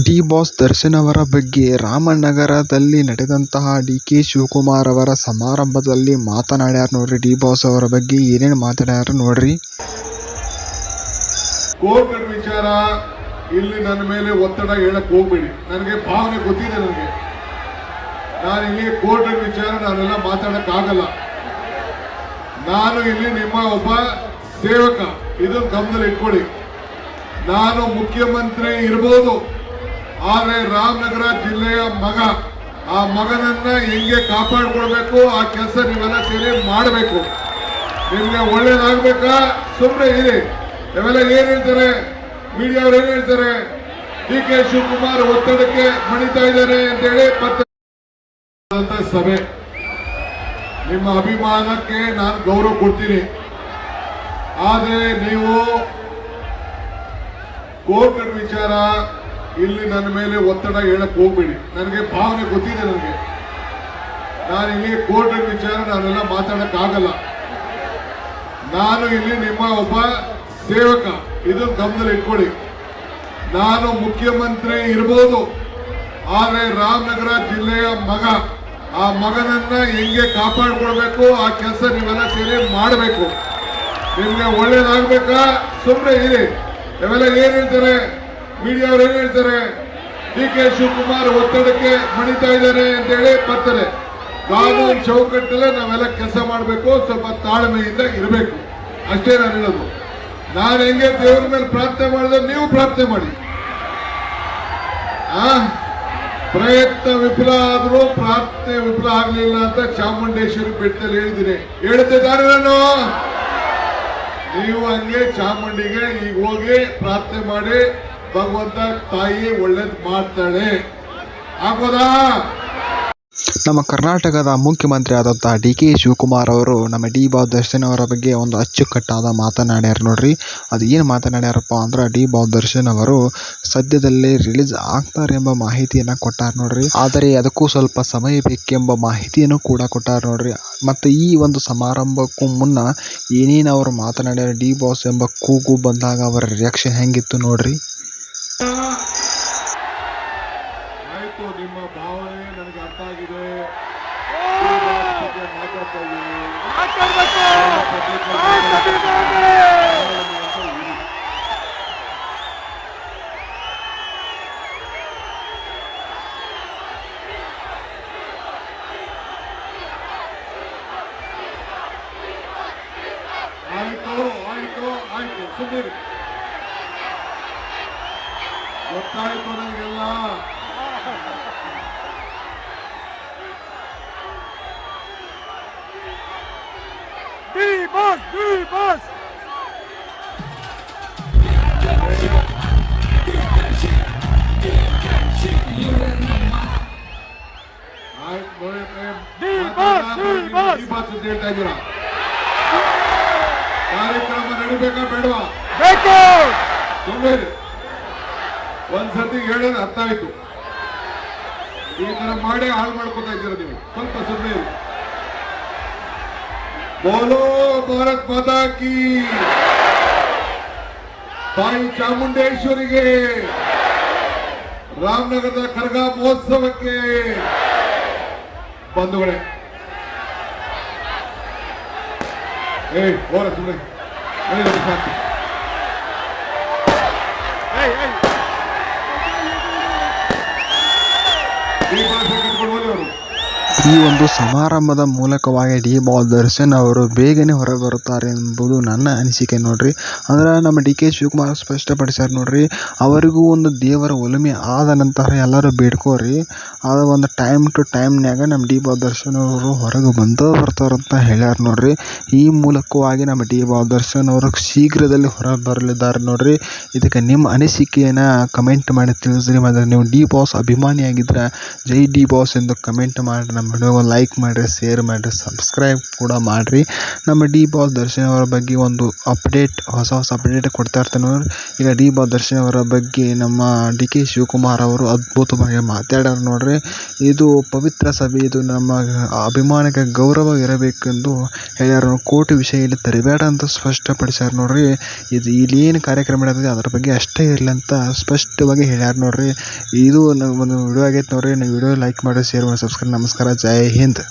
D boss Darshan ಅವರ ಬಗ್ಗೆ ರಾಮನಗರದಲ್ಲಿ ನಡೆದಂತಹ ಡಿ.ಕೆ. ಶಿವಕುಮಾರ್ ಅವರ ಸಮಾರಂಭದಲ್ಲಿ ಮಾತನಾಡ್ಯಾರ ನೋಡ್ರಿ. ಡಿ ಬಾಸ್ ಅವರ ಬಗ್ಗೆ ಏನೇನು ಮಾತನಾಡ್ಯಾರ ನೋಡ್ರಿ. ಕೋರ್ಟ್ ವಿಚಾರ ಇಲ್ಲಿ ನನ್ನ ಮೇಲೆ ಒತ್ತಡ ಹೇಳಕ್ ಹೋಗ್ಬೇಡಿ. ನನಗೆ ಭಾವನೆ ಗೊತ್ತಿದೆ. ನಾನು ಇಲ್ಲಿ ಕೋರ್ಟ್ ವಿಚಾರ ನಾನೆಲ್ಲ ಮಾತಾಡಕ್ ಆಗಲ್ಲ. ನಾನು ಇಲ್ಲಿ ನಿಮ್ಮ ಒಬ್ಬ ಸೇವಕ, ಇದನ್ನು ಗಮನದಲ್ಲಿ ಇಟ್ಕೊಳ್ಳಿ. ನಾನು ಮುಖ್ಯಮಂತ್ರಿ ಇರ್ಬೋದು, ಆದರೆ ರಾಮನಗರ ಜಿಲ್ಲೆಯ ಮಗ, ಆ ಮಗನನ್ನ ಹೆಂಗೆ ಕಾಪಾಡ್ಕೊಳ್ಬೇಕು ಆ ಕೆಲಸ ನೀವೆಲ್ಲ ಸೇರಿ ಮಾಡಬೇಕು. ನಿಮ್ಗೆ ಒಳ್ಳೇದಾಗ್ಬೇಕಾ? ಸುಮ್ಮನೆ ಇರಿ. ಇವೆಲ್ಲ ಏನ್ ಹೇಳ್ತಾರೆ ಮೀಡಿಯಾ ಅವ್ರು, ಏನ್ ಹೇಳ್ತಾರೆ, ಡಿ.ಕೆ. ಶಿವಕುಮಾರ್ ಒತ್ತಡಕ್ಕೆ ಮಣಿತಾ ಇದ್ದಾರೆ ಅಂತೇಳಿ ಸಭೆ. ನಿಮ್ಮ ಅಭಿಮಾನಕ್ಕೆ ನಾನು ಗೌರವ ಕೊಡ್ತೀನಿ, ಆದರೆ ನೀವು ಕೋರ್ಟ್ ವಿಚಾರ ಇಲ್ಲಿ ನನ್ನ ಮೇಲೆ ಒತ್ತಡ ಹೇಳಕ್ ಹೋಗ್ಬೇಡಿ. ನನಗೆ ಭಾವನೆ ಗೊತ್ತಿದೆ. ನಾನು ಇಲ್ಲಿ ಕೋರ್ಟ್ ವಿಚಾರ ನಾನೆಲ್ಲ ಮಾತಾಡಕ್ ಆಗಲ್ಲ. ನಾನು ಇಲ್ಲಿ ನಿಮ್ಮ ಒಬ್ಬ ಸೇವಕ, ಇದನ್ನು ಗಮನದಲ್ಲಿ ಇಟ್ಕೊಳ್ಳಿ. ನಾನು ಮುಖ್ಯಮಂತ್ರಿ ಇರ್ಬೋದು, ಆದರೆ ರಾಮನಗರ ಜಿಲ್ಲೆಯ ಮಗ, ಆ ಮಗನನ್ನ ಹೆಂಗೆ ಕಾಪಾಡ್ಕೊಳ್ಬೇಕು ಆ ಕೆಲಸ ನೀವೆಲ್ಲ ಸೇರಿ ಮಾಡಬೇಕು. ನಿಮ್ಗೆ ಒಳ್ಳೇದಾಗ್ಬೇಕಾ? ಸುಮ್ಮನೆ ಇರಿ. ಇವೆಲ್ಲ ಏನ್ ಹೇಳ್ತಾರೆ ಮೀಡಿಯಾ ಅವ್ರು, ಏನ್ ಹೇಳ್ತಾರೆ, ಡಿ.ಕೆ. ಶಿವಕುಮಾರ್ ಒತ್ತಡಕ್ಕೆ ಮಣಿತಾ ಇದ್ದಾರೆ ಅಂತೇಳಿ ಬರ್ತಾರೆ. ಕಾನೂನು ಚೌಕಟ್ಟಲ್ಲೇ ನಾವೆಲ್ಲ ಕೆಲಸ ಮಾಡಬೇಕು, ಸ್ವಲ್ಪ ತಾಳ್ಮೆಯಿಂದ ಇರಬೇಕು, ಅಷ್ಟೇ ನಾನು ಹೇಳೋದು. ನಾನು ಹೆಂಗೆ ದೇವರ ಮೇಲೆ ಪ್ರಾರ್ಥನೆ ಮಾಡಿದ್ರೆ ನೀವು ಪ್ರಾರ್ಥನೆ ಮಾಡಿ. ಪ್ರಯತ್ನ ವಿಫಲ ಆದ್ರೂ ಪ್ರಾರ್ಥನೆ ವಿಫಲ ಆಗ್ಲಿಲ್ಲ ಅಂತ ಚಾಮುಂಡೇಶ್ವರಿ ಬೆಟ್ಟದಲ್ಲಿ ಹೇಳಿದ್ದೀನಿ. ಹೇಳ್ತಿದ್ದಾರೆ ನಾನು. ನೀವು ಹಂಗೆ ಚಾಮುಂಡಿಗೆ ಈಗ ಹೋಗಿ ಪ್ರಾರ್ಥನೆ ಮಾಡಿ, ಭಗವಂತ ತಾಯಿ ಒಳ್ಳೇದ್ ಮಾಡ್ತಾಳೆ. ಆಗೋದಾ? ನಮ್ಮ ಕರ್ನಾಟಕದ ಮುಖ್ಯಮಂತ್ರಿ ಆದಂತಹ ಡಿ.ಕೆ. ಶಿವಕುಮಾರ್ ಅವರು ನಮ್ಮ ಡಿ ಬಾಸ್ ದರ್ಶನ್ ಅವರ ಬಗ್ಗೆ ಒಂದು ಅಚ್ಚುಕಟ್ಟಾದ ಮಾತನಾಡ್ಯಾರ ನೋಡ್ರಿ. ಅದು ಏನು ಮಾತನಾಡ್ಯಾರಪ್ಪ ಅಂದ್ರೆ, ಡಿ ಬಾಸ್ ದರ್ಶನ್ ಅವರು ಸದ್ಯದಲ್ಲೇ ರಿಲೀಸ್ ಆಗ್ತಾರೆ ಎಂಬ ಮಾಹಿತಿಯನ್ನು ಕೊಟ್ಟಾರ ನೋಡ್ರಿ. ಆದರೆ ಅದಕ್ಕೂ ಸ್ವಲ್ಪ ಸಮಯ ಬೇಕೆಂಬ ಮಾಹಿತಿಯನ್ನು ಕೂಡ ಕೊಟ್ಟಾರ ನೋಡ್ರಿ. ಮತ್ತು ಈ ಒಂದು ಸಮಾರಂಭಕ್ಕೂ ಮುನ್ನ ಏನೇನು ಅವರು ಮಾತನಾಡ್ಯಾರ, ಡಿ ಬಾಸ್ ಎಂಬ ಕೂಗು ಬಂದಾಗ ಅವರ ರಿಯಾಕ್ಷನ್ ಹೆಂಗಿತ್ತು ನೋಡ್ರಿ. ಆಯ್ತು, ನಿಮ್ಮ ಭಾವನೆ ನನಗೆ ಅರ್ಥ ಆಗಿದೆ. ಆಯ್ತು ಸುಮ್ಮನೆ ಗೊತ್ತಾಯ್ತು ನನಗೆಲ್ಲ. ಹೇಳ್ತಾ ಇದ್ದೀರಾ? ಕಾರ್ಯಕ್ರಮ ನಡಿಬೇಕಾ ಬೇಡವಾ? ಬೇಕು. ಸುಮ್ಮನೆ ಒಂದ್ಸತಿ ಹೇಳೋದು ಅರ್ಥ ಆಯ್ತು. ಈ ತರ ಮಾಡಿ ಹಾಳು ಮಾಡ್ಕೊತಾ ಇದ್ದೀರಾ ನೀವು. ಸ್ವಲ್ಪ ಸುಮ್ಮನೆ. ಬೋಲೋ ಭಾರತ್ ಮಾತಾ ಕಿ, ತಾಯಿ ಚಾಮುಂಡೇಶ್ವರಿಗೆ, ರಾಮನಗರದ ಕರಗ ಮಹೋತ್ಸವಕ್ಕೆ ಬಂಧುಗಳೇ. ಹೋರ ಸುಮ್ಮನೆ ಸಾಕು. ಈ ಒಂದು ಸಮಾರಂಭದ ಮೂಲಕವಾಗಿ ಡಿ ಬಾಸ್ ದರ್ಶನ್ ಅವರು ಬೇಗನೆ ಹೊರಬರುತ್ತಾರೆ ಎಂಬುದು ನನ್ನ ಅನಿಸಿಕೆ ನೋಡ್ರಿ. ಅಂದ್ರೆ ನಮ್ಮ ಡಿ.ಕೆ. ಶಿವಕುಮಾರ್ ಸ್ಪಷ್ಟಪಡಿಸ್ಯಾರ ನೋಡ್ರಿ. ಅವರಿಗೂ ಒಂದು ದೇವರ ಒಲುಮೆ ಆದ ನಂತರ ಎಲ್ಲರೂ ಬೇಡ್ಕೋರಿ, ಅದು ಒಂದು ಟೈಮ್ ಟು ಟೈಮ್ನಾಗ ನಮ್ಮ ಡಿ ಬಾಸ್ ದರ್ಶನ್ ಅವರು ಹೊರಗೆ ಬರ್ತಾರಂತ ಹೇಳ್ಯಾರ ನೋಡ್ರಿ. ಈ ಮೂಲಕವಾಗಿ ನಮ್ಮ ಡಿ ಬಾಸ್ ದರ್ಶನ್ ಅವರು ಶೀಘ್ರದಲ್ಲಿ ಹೊರ ಬರಲಿದ್ದಾರೆ ನೋಡ್ರಿ. ಇದಕ್ಕೆ ನಿಮ್ಮ ಅನಿಸಿಕೆಯನ್ನು ಕಮೆಂಟ್ ಮಾಡಿ ತಿಳಿಸ್ರಿ. ಮತ್ತು ನೀವು ಡಿ ಬಾಸ್ ಅಭಿಮಾನಿಯಾಗಿದ್ದರೆ ಜೈ ಡಿ ಬಾಸ್ ಎಂದು ಕಮೆಂಟ್ ಮಾಡಿ ನಮ್ಮ ವಿಡಿಯೋಗೆ ಲೈಕ್ ಮಾಡಿರಿ, ಶೇರ್ ಮಾಡಿರಿ, ಸಬ್ಸ್ಕ್ರೈಬ್ ಕೂಡ ಮಾಡಿರಿ. ನಮ್ಮ ಡಿ ಬಾಸ್ ದರ್ಶನ್ ಅವರ ಬಗ್ಗೆ ಒಂದು ಹೊಸ ಅಪ್ಡೇಟ್ ಕೊಡ್ತಾ ಇರ್ತೀನಿ ನೋಡ್ರಿ. ಈಗ ಡಿ ಬಾಸ್ ದರ್ಶನ್ ಅವರ ಬಗ್ಗೆ ನಮ್ಮ ಡಿ ಕೆ ಶಿವಕುಮಾರ್ ಅವರು ಅದ್ಭುತವಾಗಿ ಮಾತಾಡ್ಯಾರ ನೋಡ್ರಿ. ಇದು ಪವಿತ್ರ ಸಭೆ, ಇದು ನಮ್ಮ ಅಭಿಮಾನಕ್ಕೆ ಗೌರವ ಇರಬೇಕೆಂದು ಹೇಳ್ಯಾರ. ಕೋರ್ಟ್ ವಿಷಯ ಇಲ್ಲಿ ತರಬೇಡ ಅಂತ ಸ್ಪಷ್ಟಪಡಿಸ್ಯಾರ ನೋಡ್ರಿ. ಇದು ಇಲ್ಲಿ ಏನು ಕಾರ್ಯಕ್ರಮ ನಡೆದಿದೆ ಅದರ ಬಗ್ಗೆ ಅಷ್ಟೇ ಇರಲಿ ಅಂತ ಸ್ಪಷ್ಟವಾಗಿ ಹೇಳ್ಯಾರ ನೋಡ್ರಿ. ಇದು ಒಂದು ವಿಡಿಯೋ ಆಗೈತೆ ನೋಡ್ರಿ. ನೀವು ವಿಡಿಯೋ ಲೈಕ್ ಮಾಡಿ, ಶೇರ್ ಮಾಡಿ, ಸಬ್ಸ್ಕ್ರೈಬ್. ನಮಸ್ಕಾರ, ಜೈ ಹಿಂದ್.